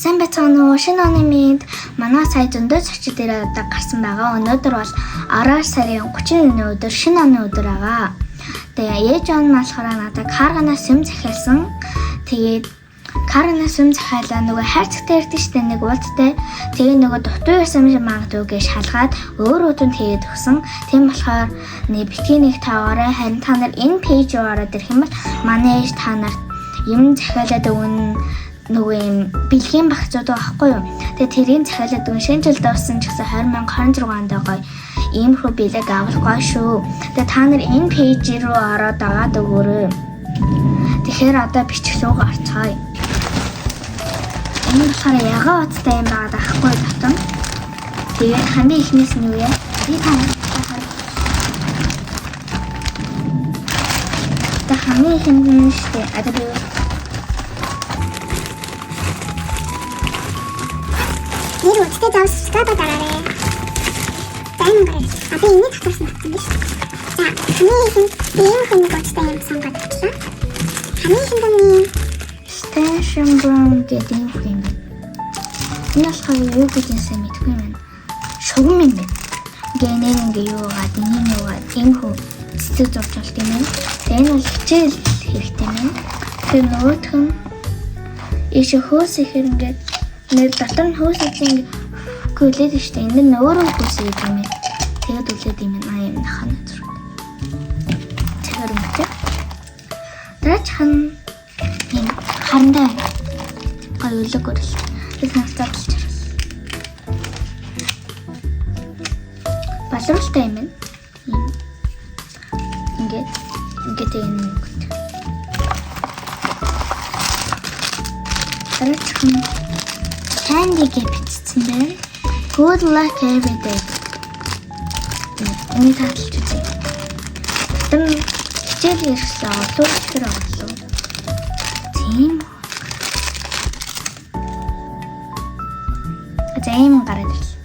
Сайн байцгаана уу? Шинэ оны минь манай сая зөндөө зочид дээр одоо гарсан байгаа. Өнөөдөр бол 10 сарын 30-ны өдөр шинэ оны өдөр байгаа. Тэгээ ээж аав нь болохоор надад карганаас юм захиалсан. Тэгээд карганаас юм захиалаа нөгөө хайрцагтай ярьдэн штэ нэг уулзтай. Тэгээ нөгөө дутуу ярьсан юм магадгүй гэж шалгаад өөр өдөнд тэгээд өгсөн. Тийм болохоор нэг битгий нэг таагаараа харин та нар энэ пэйж руу ороод ирэх юм бол манай ээж та нарт юм захиалаад өгнө. Нөгөө юм бэлгийн багцууд байхгүй юу. Тэгээ тэрийн захиалаад өгөн шинэ жилд авсан ч гэсэн 2026 онд гоё иймэрхүү бэлэг авах гоё шүү. Тэгээ та нар энэ пэйж руу ороод агаад өгөөрэй. Тэгэхээр одоо бичих рүү гарцгаая. Энэ болохоор ягаа уцтай юм байгаа даахгүй татан. Тэгээд хамгийн ихнээс нь юу яа? Би танаас та хамгийн ихнээс штэ одоо би Нэр үстэй завсчгаа дараарай. Тань гараа. Одоо энэ татварсан батсан биш. За, хамгийн хүн гоцтой юм сонгоод авчлаа. Хамгийн хүндний Station Brown гэдэг юм байна. Энэ болохоор юу гэж юм мэдгүй юм. Шугам юм байна. Гэнээр ингээ юугаад энэ юугаад энэ хөө цэцэг зурж болт юм байна. Тэгээ энэ бол хичээл хэрэгтэй юм. Тэгээ нөгөөх нь ийш хөөс ихэр ингээд нэр дотор нь хөөс их гүлээд штэ энэ нь өөрөө хөөс юм байна. Тэгээд үлээд юм аа юм нахана зураг. Тэгэхээр үнэтэй. Дараахан юм харандаа гоё өлөг өрөл. Бид настаа болчихсон. Балруултай юм байна. Ингээд юм үг. Дараахан candy гэж бичсэн байна. Good luck every day. Энэ татлж үзье. Тэм хичээл ирсэн олон ихэр орлоо. Тийм. Азайм гараад ирлээ.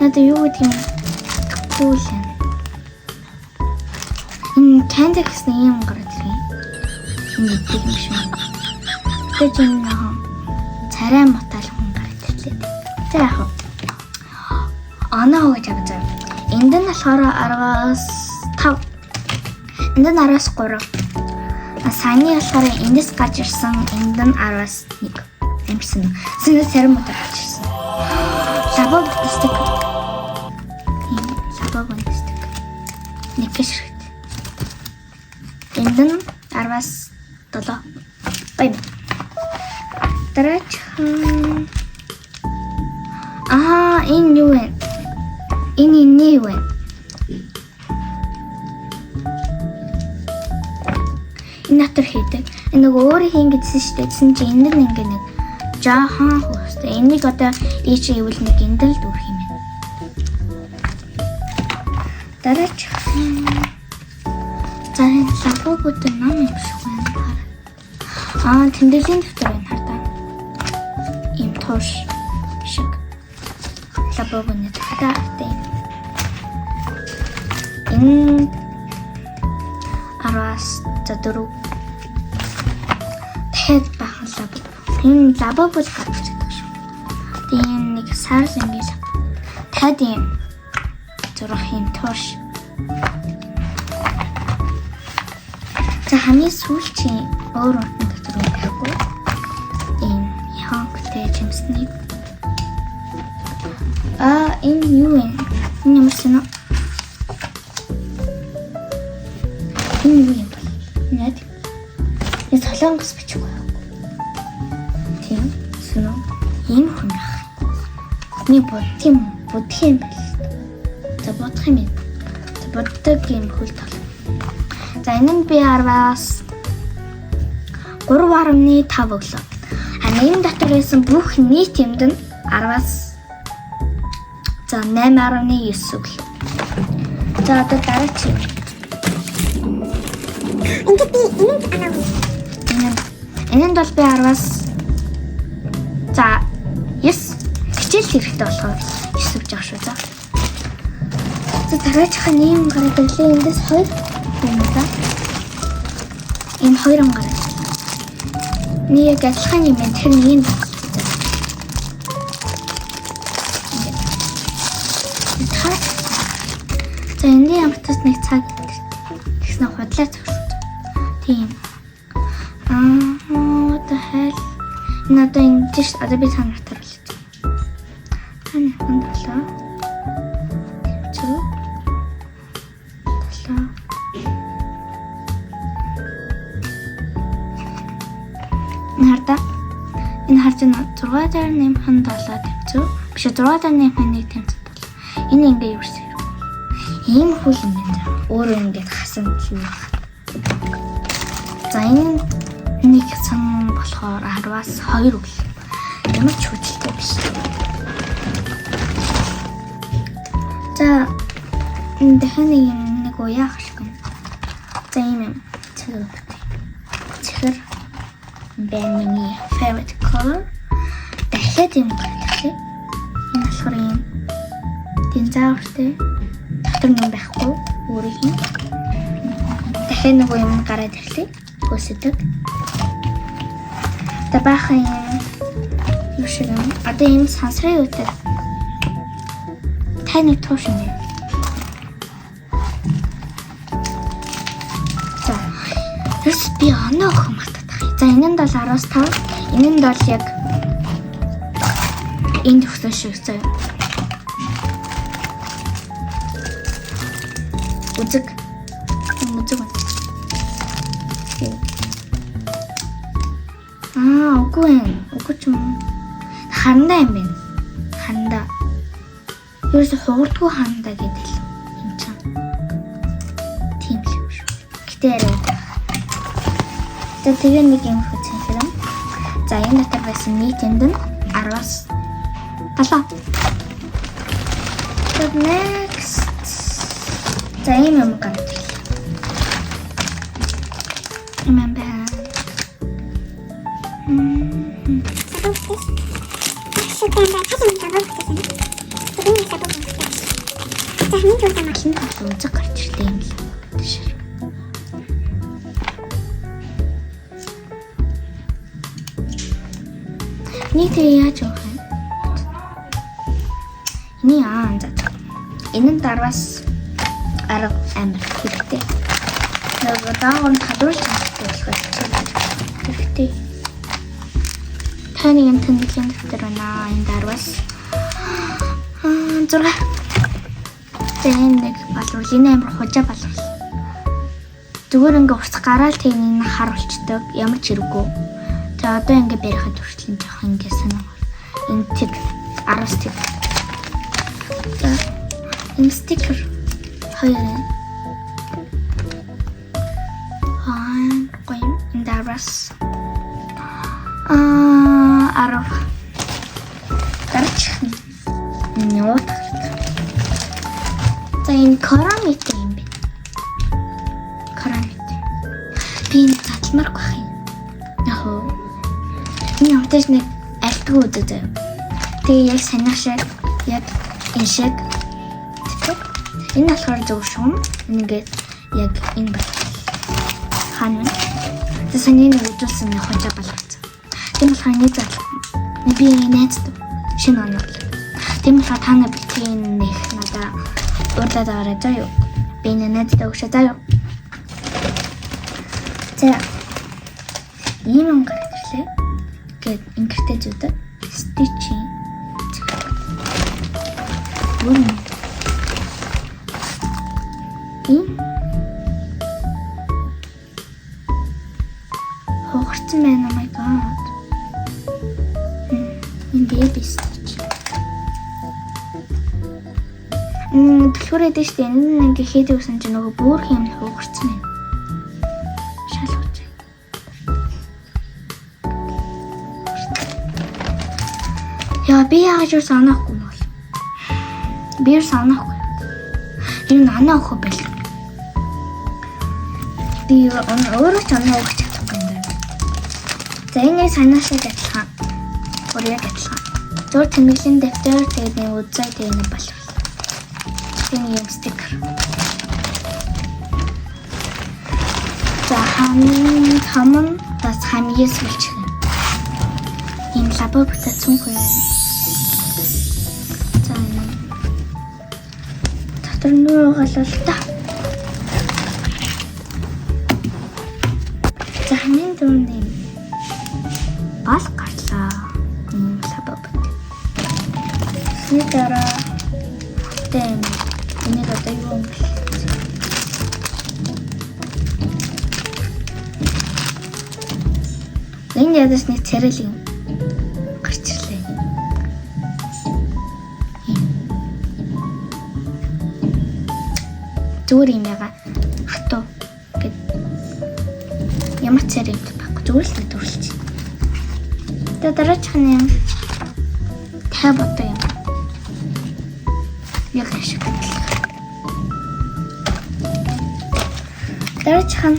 Надад юу гэдэг юм cool юм. Энэ candy гэсэн юм гараад ирлээ. Энэ гэдэг юм шиг. Тэгэж юм царай мотал хүн гараад ирлээ. За яах вэ? Оноо гэж аваад. Энд нь болохоор 10-5. Энд нь 10-3. Саяны болохоор эндээс гарч ирсэн. Энд нь 10-1. Амарсан. Сэнэ царай мотал гарч ирсэн. Лабог стик. Лабог стик. Нэг хэсэг. Энд нь 10-7. Бай. Дараахан энэ юу вэ? Энэ юу вэ? Энэ натар хийдэг. Энэ нэг өөрөө хийн гэдсэн шүү дээ. Тэсэн чи энэ нэг ингээ нэг жаахан хөстэй. Энийг одоо ийч ивэл нэг эндэл дүүрх юм байна. Дараахан за энэ лапогууд ном юм шиг байна. Тэмдэглэлийн дэвтэр байна хардаа. Им тоош шиг лапогны тагтаатай. Энэ 10-4 дахиад бахан лабо. Энэ лабо бол гарч ирдэг шүү. Тэгээ нэг сар зэнгэл. Дахиад юм зурх юм тоош. За хамгийн сүүлчийн өөр үнэн дотор байхгүй. Энэ хангалттай жимсний. Энэ юу вэ? Энэ ямар сонио? Энэ юу юм бэ? Наад. Энэ солонгос бичихгүй юу? Тийм сонио. Энэ хүн ах. Миний бодгийн юм байл. За бодох юм. За боддог юм хөл тол. За энэ нь би 10-аас 3.5 өглөө. Энэ дотор байсан бүх нийт юмд нь 10-аас за 8.9 өглөө. За одоо дараач. ингээд би энд анаа. Энэнд бол би 10-аас за 9 хичээл хэрэгтэй болохоор 9 гэж байгаа шүү за. За дараачихын ийм гараад ирлээ. Эндээс 2 юм да. Энэ 2 гараад. Нэг адилхан юм энэ тэр нэг нь за энэ ямар ч нэг цаг гэсэн худлаа зогсож. Тийм. What the hell? Надад энэ тийш одоо би санаар таруулж. Таны хондлоо. Чүү. Талаа. Нарда. Энэ харж байна 6.8 тавьчих. Биш 6.1 тэмцэх. Энэ ингээ юу вэ? Ийм хөл юм байна. Өөрөө ингээд хасан чи. За энэ нэг сан болохоор 10-аас 2 үл. Ямар ч хүчтэй биш. За энэ дахин нэг уяа хашгүй. За ийм цэхэр бэний favorite color. Дахиад юм гаргах. Энэ болохоор ийм динзауртэй дотор юм байхгүй өөрийнх нь дахиад нэг юм гараад ирлээ хөөсөдөг. Та бахан юу шиг юм одоо энэ сансрын үтэр таны тууш юм. За тэрс би оноо охин матадах. За энэ нь 10-5 энэ нь бол яг энэ төгсөө шиг заяа. Үзэг. Үгүй ч юм. Хандаа юм байна. Хандаа. Ерөөсө хуурдгүй хандаа гэдэг л юм чам. Тийм л юм шүү. Гэтэ яриа. Тэгээ нэг юм хүчин хэрэг. За энэ дотор байсан нийтэнд нь 10-аас 7. So next. За ийм юм гарч ирлээ. Remember. Үзэг гарч ирлээ юм л. Нийт яаж явах вэ? Эний за. Энэ нь 10-аас 10 амир хэрэгтэй. Тэгээд даавар хадуулж чаддаг болохоор хэрэгтэй. Таны энэ тэмдэглэлийн дэвтэр байна. Энэ 10-аас 6. Тэгээд нэг балуурл энэ амир хужаа балуурл. Зүгээр ингээ урт гараал тийм энэ харуулцдаг. Ямар ч хэрэггүй. Тэгээд одоо ингээ барихад хүртэл жоох ингээ санаа. Энэ тэг 10 тэг. Энэ стикер хоёр. Гоё энэ 10-аас 10 гарч нёот. За энэ карамит юм бэ. Карамит. Би энэ задлмарк байх юм. Яхоо. Энэ утас нэг альтгүй үдэ заяа. Тэгээ яг санаа шиг яг энэ шиг. Энэ болохоор зөв шум. Ингээд яг энэ байна. Хаана. Тэсний нэг үзүүлсэн нэг хожаа балгацсан. Тийм болохоор нэг зал. Би найзд шинэ оноо. Тийм болохоор та нар битгий нэг надаа урдаад аваарай заяа. Би найздаа өгшөө заяа. За. Ийм юм гарч ирлээ. Гэт ингэртэй зүудэ стичинг. Хогцсон байна. Oh my god. Энэ baby stitch. Тэгэхээр эдэж штэ энэ ингээ хийдэг гэсэн чинь нөгөө бүр хэм хогцсон юм. Шалгаж. Яа би яаж юу санахгүй бол. Би санахгүй. Энэ анаа охоо бэл. Би өөрөө ч анаа өгч чадахгүй юм байна. За энэ санаашаа адилхан. Өөрөөр адилхан. Зур тэмдэглэлийн дэвтэр тэгээд нэг үзэй тэгээд нэг болов. Энэ юм стикер. За хамын бас хамгийн сүлжээ. ийм лабо бүтээцэнгүй. За энэ дотор нь угаалал та. За хамгийн түрүүнд юм бас гарлаа. Энэ лабо бүтээ. Сний дараа тэм энийг одоо юу юм бэ? Энэ ядаж нэг царил юм гарч ирлээ. Зүгээр юм яга хатуу гэд ямар царил юм баггүй зүгээр л төрүүлчих. Тэгээ дараачихны юм тав одоо юм. Яг ашиг. Дараачих нь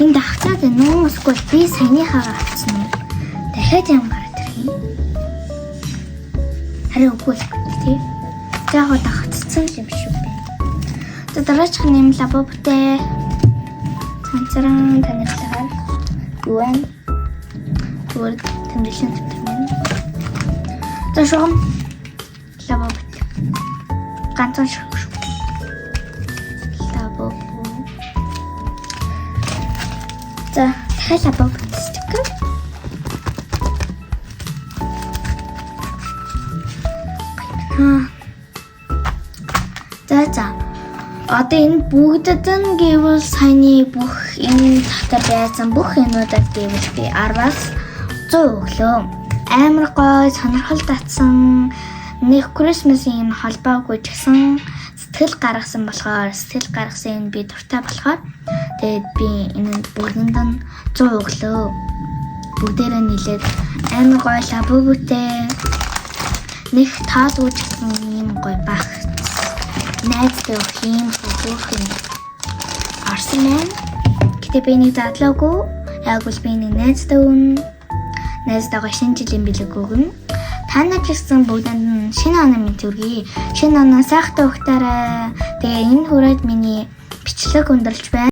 энэ дахтаад нуусгүй би саяныхаагаар авсан юм. Дахиад юм гараад ирэх юм. Харин үгүй л тий. Яг уу дахцсан юм шүү би. За дараачих нь юм лабо бүтээ. Цанцаран танилцаар юу вэ? Зүгээр тэмдэглэн төвтөрнө. За шугам лабо бүтээ. Ганцхан шүү. Лабо. За дахиад лабо бүтээстик. За. Одоо энэ бүгдэд нь гэвэл саяны бүх энэ татар байсан бүх юмудад гэвэл би 10-аас 100 өглөө. Амар гой сонирхол татсан нэг Christmas-ийн холбоогүй гэсэн сэтгэл гаргасан энэ би дуртай болохоор тэгээд би энэ бүгдэнд нь 100 өглөө. Бүгдээрээ нийлээд амар гой лабо бүтээ. Нэг таалгүй гэсэн юм гой баг. Найзтай өгөх юм хөөрхөн арсан байна. Гэтэ би нэг задлаагүй. Яг л би нэг найзтай өгнө. Найзтайгаа шинэ жилийн бэлэг өгнө. Та нар гэсэн бүгдэнд нь шинэ оны мэд хүргэе. Шинэ оноо сайхтай өгтөөрэй. Тэгээ энэ хүрээд миний бичлэг өндөрлж байна.